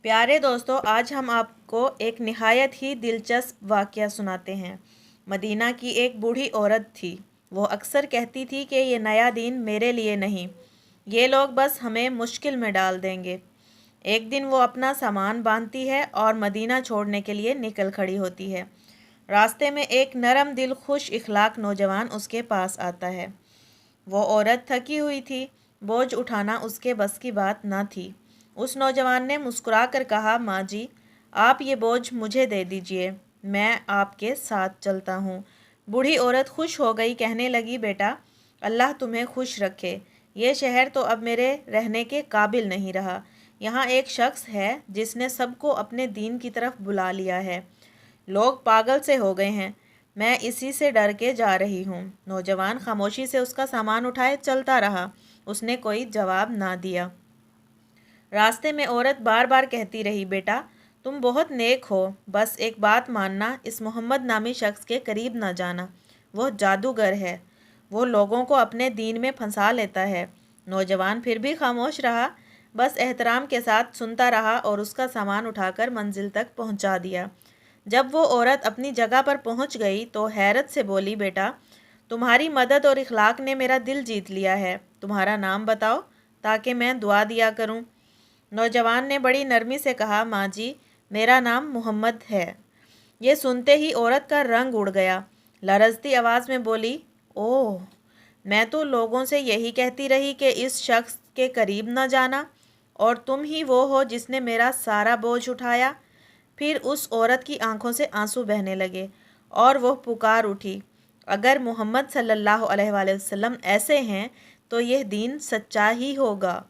प्यारे दोस्तों, आज हम आपको एक नहायत ही दिलचस्प वाक़या सुनाते हैं। मदीना की एक बूढ़ी औरत थी। वो अक्सर कहती थी कि ये नया दिन मेरे लिए नहीं, ये लोग बस हमें मुश्किल में डाल देंगे। एक दिन वो अपना सामान बांधती है और मदीना छोड़ने के लिए निकल खड़ी होती है। रास्ते में एक नरम दिल खुश इखलाक नौजवान उसके पास आता है। वो औरत थकी हुई थी, बोझ उठाना उसके बस की बात न थी। उस नौजवान ने मुस्कुराकर कहा, माँ जी, आप ये बोझ मुझे दे दीजिए, मैं आपके साथ चलता हूँ। बूढ़ी औरत खुश हो गई, कहने लगी, बेटा, अल्लाह तुम्हें खुश रखे। ये शहर तो अब मेरे रहने के काबिल नहीं रहा। यहाँ एक शख्स है जिसने सबको अपने दीन की तरफ बुला लिया है। लोग पागल से हो गए हैं। मैं इसी से डर के जा रही हूँ। नौजवान खामोशी से उसका सामान उठाए चलता रहा। उसने कोई जवाब ना दिया। रास्ते में औरत बार बार कहती रही, बेटा, तुम बहुत नेक हो, बस एक बात मानना, इस मोहम्मद नामी शख्स के करीब ना जाना। वो जादूगर है, वो लोगों को अपने दीन में फंसा लेता है। नौजवान फिर भी खामोश रहा, बस एहतराम के साथ सुनता रहा और उसका सामान उठाकर मंजिल तक पहुंचा दिया। जब वो औरत अपनी जगह पर पहुंच गई तो हैरत से बोली, बेटा, तुम्हारी मदद और इखलाक ने मेरा दिल जीत लिया है। तुम्हारा नाम बताओ ताकि मैं दुआ दिया करूं। नौजवान ने बड़ी नरमी से कहा, माँ जी, मेरा नाम मोहम्मद है। ये सुनते ही औरत का रंग उड़ गया। लरजती आवाज़ में बोली, ओह, मैं तो लोगों से यही कहती रही कि इस शख्स के करीब न जाना, और तुम ही वो हो जिसने मेरा सारा बोझ उठाया। फिर उस औरत की आंखों से आंसू बहने लगे और वह पुकार उठी, अगर मोहम्मद सल्लल्लाहु अलैहि वसल्लम ऐसे हैं तो यह दीन सच्चा ही होगा।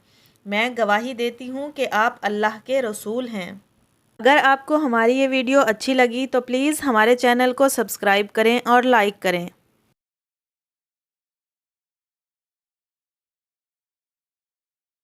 मैं गवाही देती हूँ कि आप अल्लाह के रसूल हैं। अगर आपको हमारी ये वीडियो अच्छी लगी तो प्लीज़ हमारे चैनल को सब्सक्राइब करें और लाइक करें।